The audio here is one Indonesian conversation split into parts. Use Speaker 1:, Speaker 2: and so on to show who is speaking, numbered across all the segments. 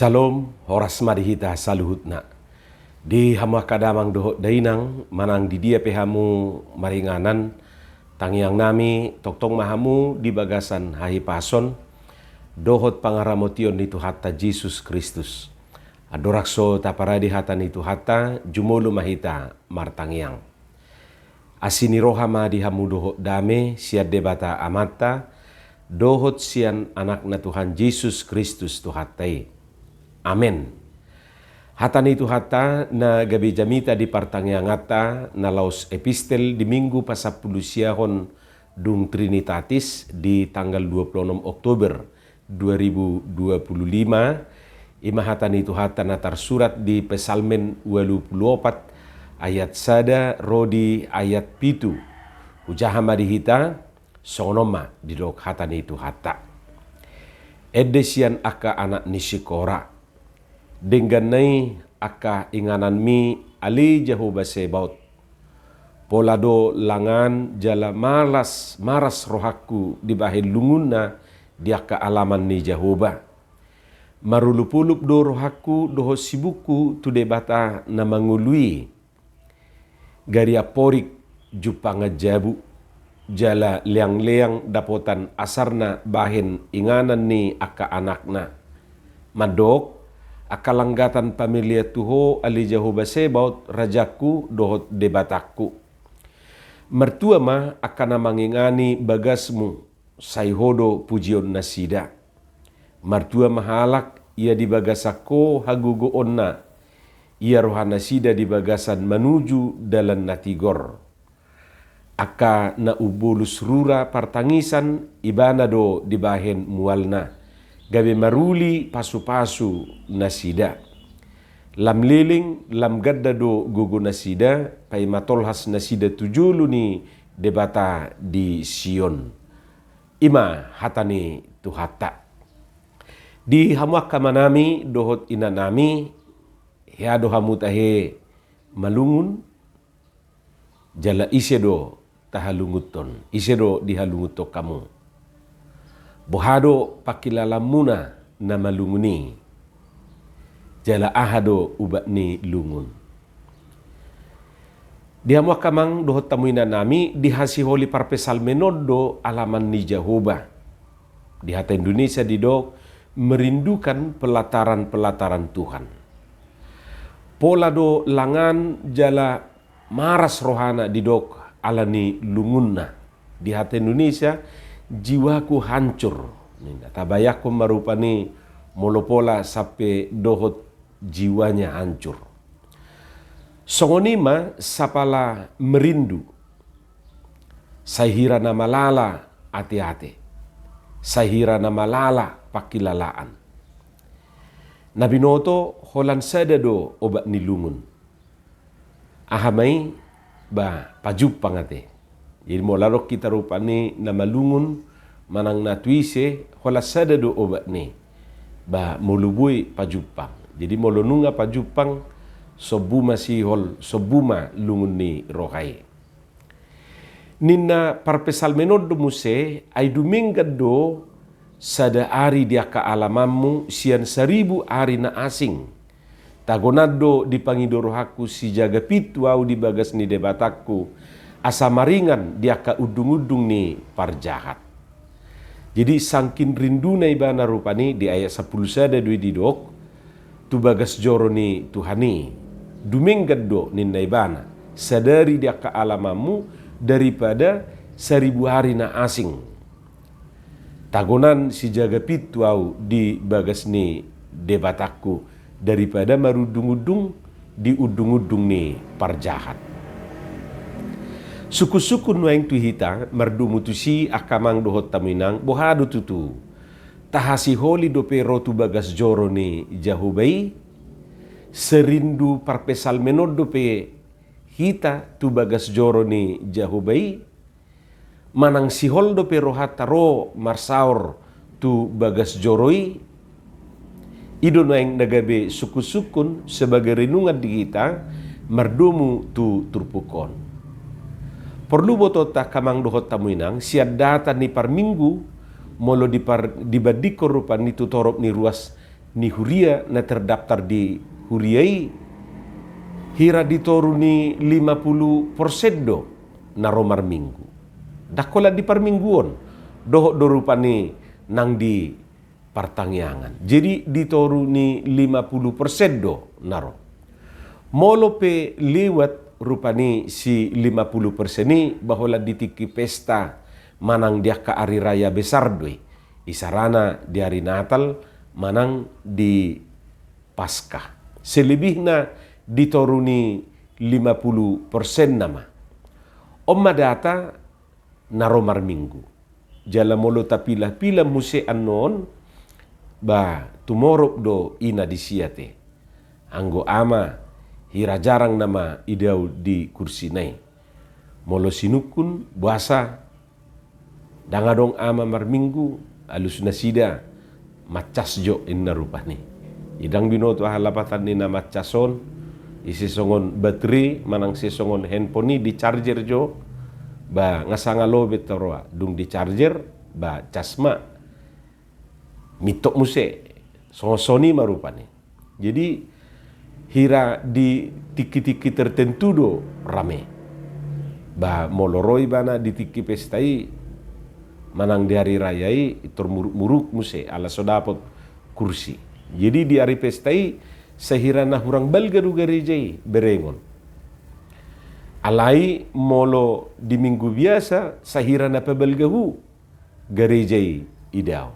Speaker 1: Salom, horas marihita saluhutna. Di hama kadamang dohot dainang, manang di dia pehamu maringanan, tangiang nami, toktong mahamu di bagasan hahi pason, dohot pangaramotion itu hatta Jesus Kristus. Adorakso taparadi hatan itu hatta, jumolo mahita martangiang. Asini rohama di hamu dohot dame, siad debata amata, dohot sian anakna Tuhan Yesus Kristus tuhatai. Amen. Hatan itu hata na gabi jamita di partangiangata na laus epistel di minggu pasapulusiahon dung Trinitatis di tanggal 26 Oktober 2025. Hatan itu hata na tersurat di Pesalmen 24 ayat sada rodi ayat pitu. Ujahama dihita sonoma di dok hatan itu hata. Edesian aka anak nisikora. Dengganai aka inganan mi ali Jehovah Sebaot. Polado langan jala maras rohaku di bahil lunguna di aka alaman ni Jehovah. Marulupulup do rohaku doho sibuku tu debata na mangului. Garia porik jupanga jabu. Jala leang-leang dapotan asarna bahin inganan ni aka anakna. Madok akalanggatan pamilia tuho ali Jehovah Sebaot rajaku dohot debatakku. Mertua ma akana mangingani bagasmu sayhodo pujion nasida. Mertua mahalak ia di bagasako hagugo onna. Ia rohana sida di bagasan menuju dalan natigor. Aka na ubulus rura partangisan ibana do di bahen mualna. Gabi maruli pasu-pasu nasida. Lam liling, lam gadda do gugu nasida, pay matolhas nasida tujulu ni debata di Sion. Ima hatani tu hata. Di hamuaka manami dohot inanami, hiado hamutahe malungun, jala isedo tahalunguton, isedo dihalunguto kamu. Bohado pakilalamuna na malunguni. Jala ahado ubat ni lungun. Dia muakamang dohot tamuina nami dihasiholi parpesal menodo alaman ni Jehovah. Di hata Indonesia didok merindukan pelataran-pelataran Tuhan. Pola do langan jala maras rohana didok alani lungunna. Di hata Indonesia jiwaku hancur. Tabayaku marupani molopola sampai dohot jiwanya hancur. Songonima sapala merindu. Sahira nama lala hati-hati. Sahira nama lala pakilalaan. Nabi Noto holan sadado obat nilungun. Ahamai ba pajup pangate. Jadi molarok kita rupani na malungun manang natuise hola sada do obat ni ba molubui pajupang. Jadi molonunga pajupang sobuma sihol sobuma lungun ni rokai. Nina parpesal menod do muse ay dumingad do sada ari dia ka alamamu sian 1000 ari na asing. Tagonado di pangidorohaku si jaga pitu au di bagas ni debatakku. Asa maringan dia ka udung-udung ni parjahat. Jadi sangkin rindu na ibana rupani di ayat 10 sada dui didok tu bagas joro ni Tuhani. Duminggad do ni naibana sadari dia ka alamamu daripada 1000 hari na asing. Tagonan si jaga pitu au di bagas ni debatakku daripada marudung-udung di udung-udung ni parjahat. Suku-suku nuaing tuhita merdu mutusi akamang dohot taminang bohado tutu. Tahasi holi dope rotu bagas joro ni Jahubai. Serindu parpesal menod dope hita tu bagas joro ni Jahubai. Manang sihol dope rohata ro marsaur tu bagas joroi. Ido nuaing nagabe suku-sukun sebagai renungan di kita merdumu tu turpukon. Perlu botota kamang dohot tamuinang siad data ni par minggu molo dibadiko rupan ni tutorop ni ruas ni huria na terdaftar di huriai hira ditoru ni 50% do na romar minggu. Dakola di parmingguon doho dorupani nang di pertangyangan. Jadi ditoru ni 50% do naro. Molo pe lewat rupani si 50% ni bahwa ditiki pesta manang dia ka hari raya besar doi. Isarana di hari Natal manang di Paskah. Selebihna ditoruni 50% nama. Omma data naromar minggu. Jala molo tapilah-pilah muse anon ba tumorok do ina disiate. Anggo ama hira jarang nama idau di kursi nai. Molo sinukun buasa dangadong ama marminggu alus nasida macas jo inna rupani. Idang binoto halapatan ni na macason isi songon bateri manang si songon handphone ni di charger jo ba ngasanga lobe toroa dung di charger ba casma mitok muse soni marupani. Jadi hira di tiki-tiki tertentu do rame ba moloroi bana di tiki pestai manang di hari rayai termuruk-muruk muse ala sodapot kursi. Jadi di hari pestai sehirana hurang balgaru garejai berengon. Alai molo di minggu biasa sahirana pebelgahu garejai idau.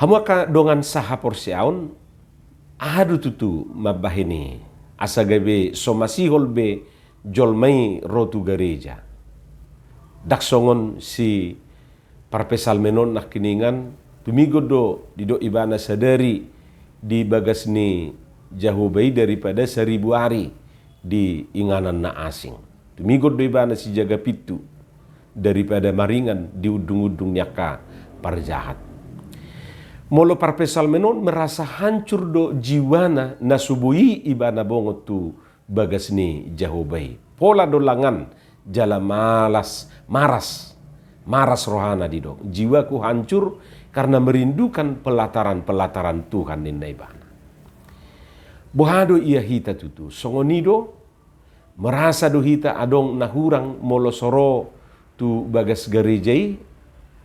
Speaker 1: Hamaka dongan saha porsiaun ahadu tutu mabahini asagabe somasihol be jolmai rotu gareja. Daksongon si parpesal menon nak kiningan tumigod do dido ibana sadari di bagas ni Jahubai daripada 1000 hari di inganan na asing. Tumigod do ibana si jaga pitu daripada maringan di udung-udung nyaka parjahat. Molo parpesal menon merasa hancur do jiwana nasubui ibana bongot tu bagas ni Jahubai. Pola do langan jala maras rohana dido. Jiwaku hancur karena merindukan pelataran-pelataran Tuhan di naibana. Bohado ia hita tutu. Songonido merasa do hita adong nahurang molo soro tu bagas garejai.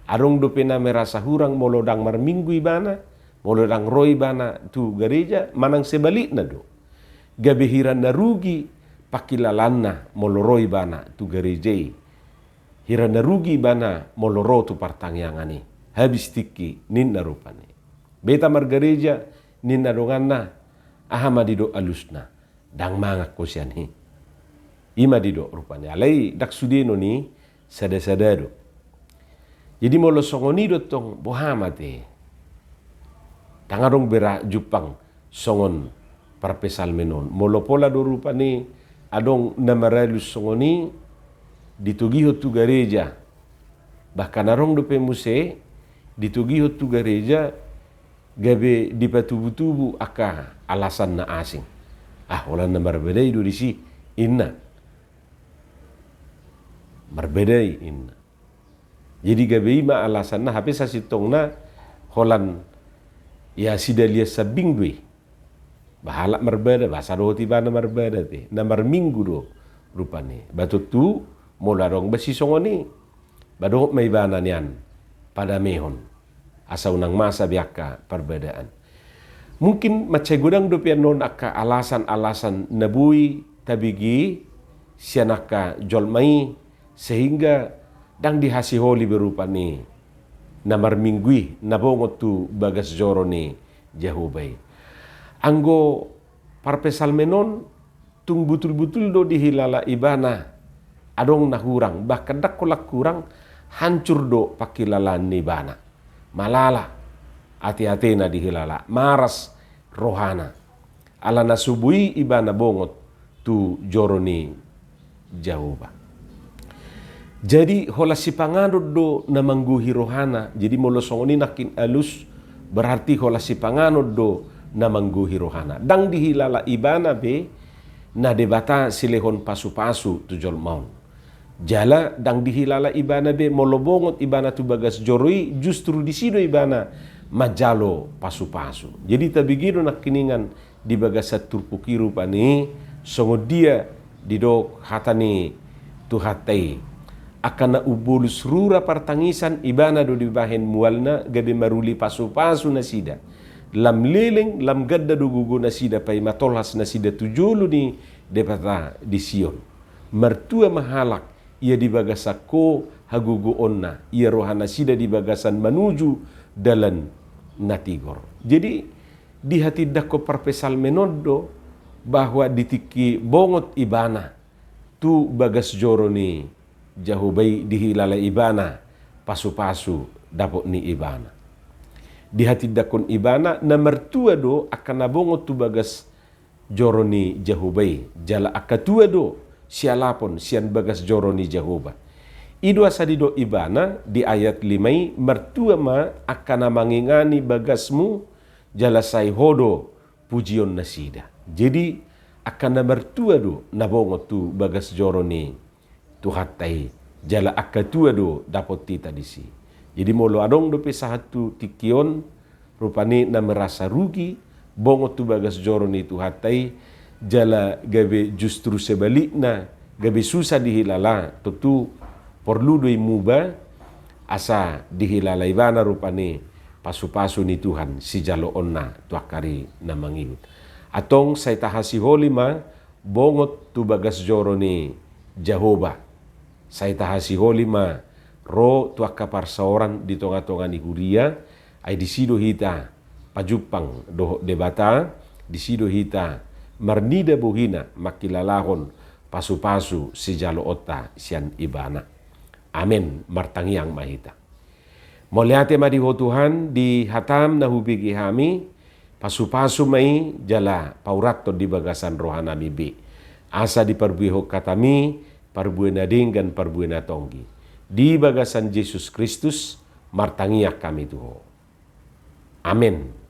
Speaker 1: Adong do pena merasa hurang molo dang marminggu ibana. Molo dang roi bana tu gereja. Manang sebalik na do. Gabehiran na rugi pakilalanna molo roi bana tu garejai. Hiran na rugi bana molo ro tu partangyangan habis tiki ninna rupani. Beta margareja ninna donganna ahama dido alusna dang mangak kosianhi. Ima dido rupani. Alai dak sudeno ni sada-sadado. Jadi molo songoni do tong bohama te. Tangarong bera Jupang songon parpesal menon. Molo pola do rupani adong namaralus songoni ditugiho tu gareja. Bahkan arong do pemuse ditugiho tu gareja gabe dipatubu-tubu aka alasan na asing. Wala na marbedai do disi inna. Marbedai inna. Jadi gabe ima alasan na hape sa sitong na holan ya sidalia sabing dui. Bahala marbeda bahasa do tiba na marbeda te. Na marminggu do rupane. Batut tu mula dong besi songoni. Badok may bana niyan pada mehon asa unang masa biaka perbedaan. Mungkin macai gudang dopian non aka alasan-alasan nabui tabigi sianaka jolmai sehingga dang dihasiholi berupa ni namar minggui nabongot tu bagas joro ni Jahubai. Anggo parpesal menon tung butul-butul do dihilala ibana adong nahurang bahkan dak kolak kurang hancur do pakilalan ni bana. Malala hati-hati na dihilala maras rohana ala nasubui ibana bongot tu joro ni Jahuba. Jadi hola si panganod do na mangguhi rohana. Jadi molo songoni nakin alus berarti hola si panganod do na mangguhi rohana. Dang dihilala ibana be na debata silehon pasu-pasu tu jol maun. Jala dang dihilala ibana be molobongot ibana tu bagas joroi justru di sido ibana majalo pasu-pasu. Jadi tabigiro nak kiningan di bagasa turpukiru pani songo dia didok hatani tuhatai akan ubulus rura partangisan ibana do dibahen mualna gabe maruli pasu-pasu nasida lam leleng lam gadda do gugu nasida pai matolhas nasida tujulu ni depata di Sion mertua mahalak ia di bagasako hagugu onna ia rohana sida di bagasan menuju dalan natigor. Jadi di hati dako parpesal menodo bahwa ditiki bongot ibana tu bagas joro ni jahubai dihilala ibana pasu-pasu dapot ni ibana. Di hati dakon ibana na mertua do akan nabongot tu bagas joro ni jahubai jala akatua do sialapon sian bagas joro ni jahuba. Idu asadido ibana di ayat 5 mertua ma akan mangingani bagasmu jalasai hodo pujion nasida. Jadi akan mertua do nabongot tu bagas joro ni tuhatai jala akatua do dapot tita disi. Jadi molo adong do pesahatu tikion rupani na merasa rugi bongot tu bagas joro ni tuhatai jala gabe justru sebalikna gabe susah dihilala tentu perlu doi muba asa dihilala ibana rupani pasu-pasu ni Tuhan si jalo onna tuakari na mangiut. Atong say tahasi holima bongot tu bagas joro ni Jehovah. Say tahasi holima ro tuaka parsaoran di tonga-tonga ni huria ay disido hita pajupang doho debata disido hita marnida buhina makilalahon pasu-pasu si jalo otta sian ibana. Amin martangiang mahita. Moliate madiho Tuhan di hatam na hubigi hami pasu-pasu mai jala paurato di bagasan rohana mibi. Asa di parbuho katami parbuena dinggan parbuena tonggi. Di bagasan Yesus Kristus martangiak kami tuho. Amin.